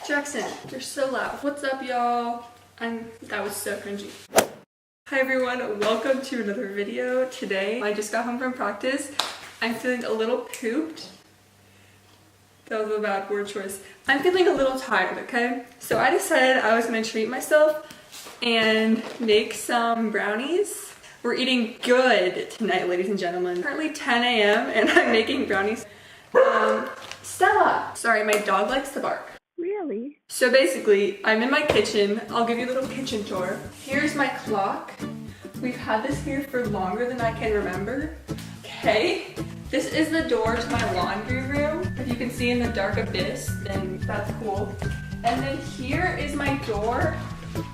Jackson, you're so loud. What's up, y'all? That was so cringy. Hi everyone, welcome to another video. Today, I just got home from practice. I'm feeling a little pooped. That was a bad word choice. I'm feeling a little tired, okay? So I decided I was gonna treat myself and make some brownies. We're eating good tonight, ladies and gentlemen. Currently 10 a.m. and I'm making brownies. Stella! Sorry, my dog likes to bark. Really? So basically, I'm in my kitchen. I'll give you a little kitchen tour. Here's my clock. We've had this here for longer than I can remember. Okay. This is the door to my laundry room. If you can see in the dark abyss, then that's cool. And then here is my door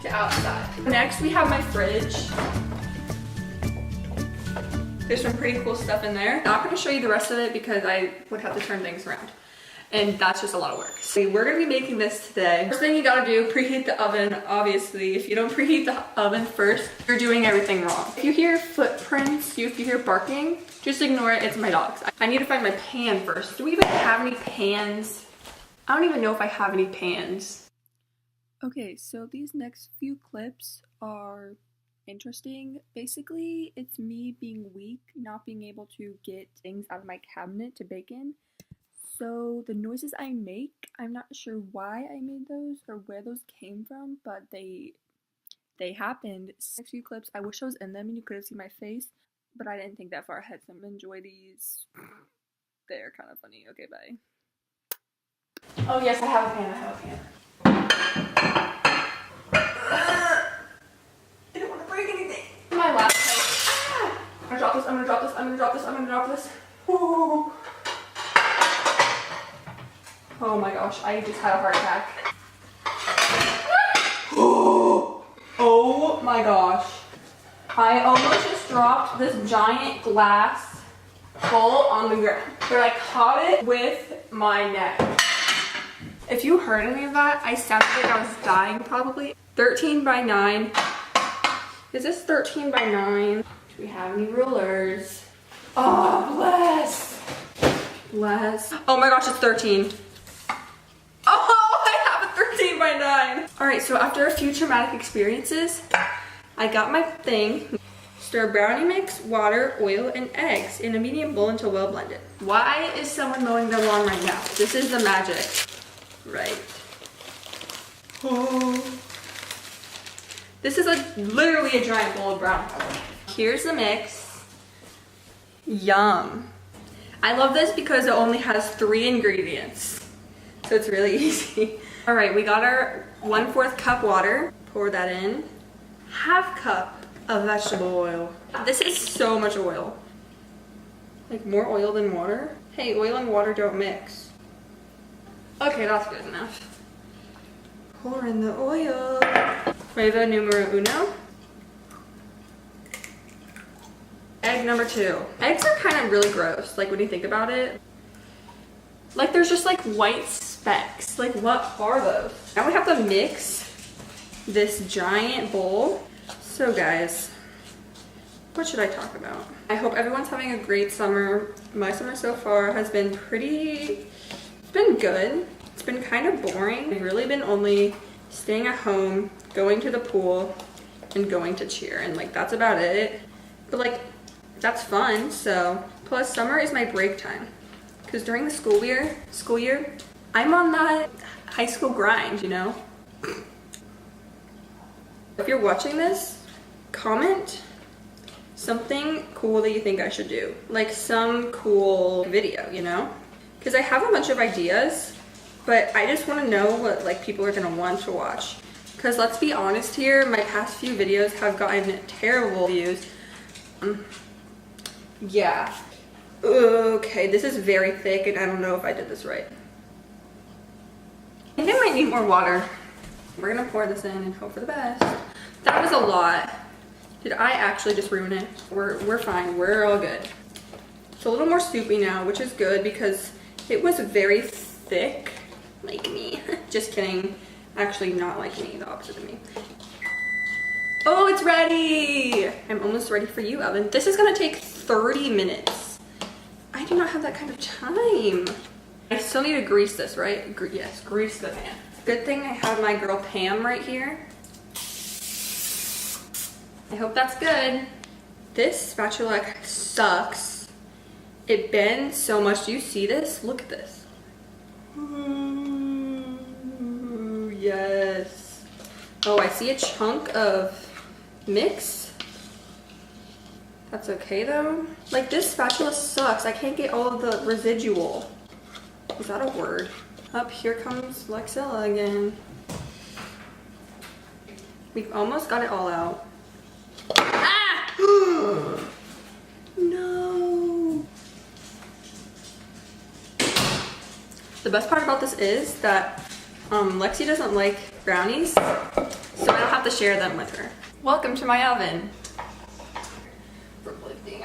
to outside. Next, we have my fridge. There's some pretty cool stuff in there. I'm not gonna show you the rest of it because I would have to turn things around. And that's just a lot of work. So we're gonna be making this today. First thing you gotta do, preheat the oven, obviously. If you don't preheat the oven first, you're doing everything wrong. If you hear footprints, if you hear barking, just ignore it, it's my dogs. I need to find my pan first. Do we even have any pans? I don't even know if I have any pans. Okay, so these next few clips are interesting. Basically, it's me being weak, not being able to get things out of my cabinet to bake in. So the noises I make, I'm not sure why I made those or where those came from, but they happened. Next few clips, I wish I was in them and you could have seen my face, but I didn't think that far ahead, so I'm gonna enjoy these. They're kind of funny. Okay, bye. Oh yes, I have a pan, I don't want to break anything. My last plate. I'm gonna drop this, I'm gonna drop this, I'm gonna drop this, I'm gonna drop this. Ooh. Oh my gosh, I just had a heart attack. Oh my gosh. I almost just dropped this giant glass bowl on the ground. But I caught it with my neck. If you heard any of that, I sounded like I was dying probably. 13 by 9. Is this 13 by 9? Do we have any rulers? Oh, bless. Bless. Oh my gosh, it's 13. Oh, I have a 13 by 9. All right, so after a few traumatic experiences, I got my thing. Stir brownie mix, water, oil, and eggs in a medium bowl until well blended. Why is someone mowing their lawn right now? This is the magic, right? Oh. This is literally a giant bowl of brown powder. Here's the mix. Yum. I love this because it only has 3 ingredients. So it's really easy. All right, we got our 1/4 cup water. Pour that in. 1/2 cup of vegetable oil. This is so much oil. Like more oil than water. Hey, oil and water don't mix. Okay, that's good enough. Pour in the oil. Prueba numero uno. Egg number 2. Eggs are kind of really gross, like when you think about it. Like there's just like white specks. Like what are those? Now we have to mix this giant bowl. So guys, what should I talk about? I hope everyone's having a great summer. My summer so far has been it's been good. It's been kind of boring. I've really been only staying at home, going to the pool, and going to cheer, and like that's about it. But like that's fun. So plus summer is my break time. Because during the school year, I'm on that high school grind, you know? If you're watching this, comment something cool that you think I should do. Like some cool video, you know? Because I have a bunch of ideas, but I just want to know what like people are going to want to watch. Because let's be honest here, my past few videos have gotten terrible views. Yeah. Okay, this is very thick and I don't know if I did this right. I think I might need more water. We're gonna pour this in and hope for the best. That was a lot. Did I actually just ruin it? We're fine, we're all good. It's a little more soupy now, which is good because it was very thick, like me. Just kidding. Actually not like me, the opposite of me. Oh, it's ready! I'm almost ready for you, oven. This is gonna take 30 minutes. do not have that kind of time. I still need to grease this, right? Yes, grease the pan. Good thing I have my girl Pam right here. I hope that's good. This spatula sucks. It bends so much. Do you see this? Look at this. Ooh, yes. Oh, I see a chunk of mix. That's okay though. Like, this spatula sucks. I can't get all of the residual. Is that a word? Up here comes Lexilla again. We've almost got it all out. Ah! No. The best part about this is that Lexi doesn't like brownies, so I don't have to share them with her. Welcome to my oven. For lifting,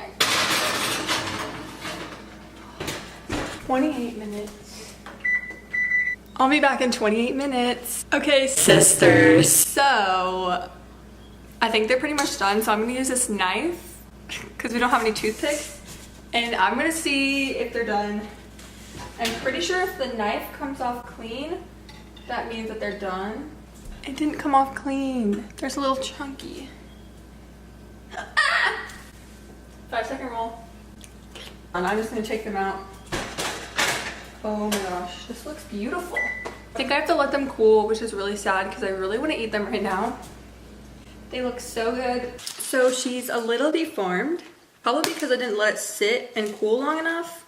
28 minutes. I'll be back in 28 minutes. Okay, sisters. So, I think they're pretty much done, so I'm gonna use this knife because we don't have any toothpicks, and I'm gonna see if they're done. I'm pretty sure if the knife comes off clean, that means that they're done. It didn't come off clean. There's a little chunky. 5-second roll. And I'm just gonna take them out. Oh my gosh, this looks beautiful. I think I have to let them cool, which is really sad because I really want to eat them right now. They look so good. So she's a little deformed, probably because I didn't let it sit and cool long enough.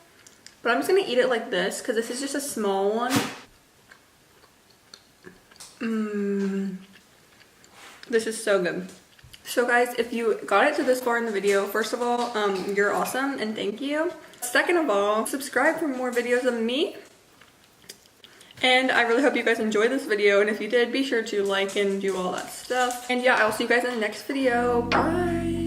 But I'm just gonna eat it like this because this is just a small one. This is so good. So guys, if you got it to this far in the video, first of all, you're awesome and thank you. Second of all, subscribe for more videos of me. And I really hope you guys enjoyed this video, and if you did, be sure to like and do all that stuff. And yeah, I'll see you guys in the next video. Bye!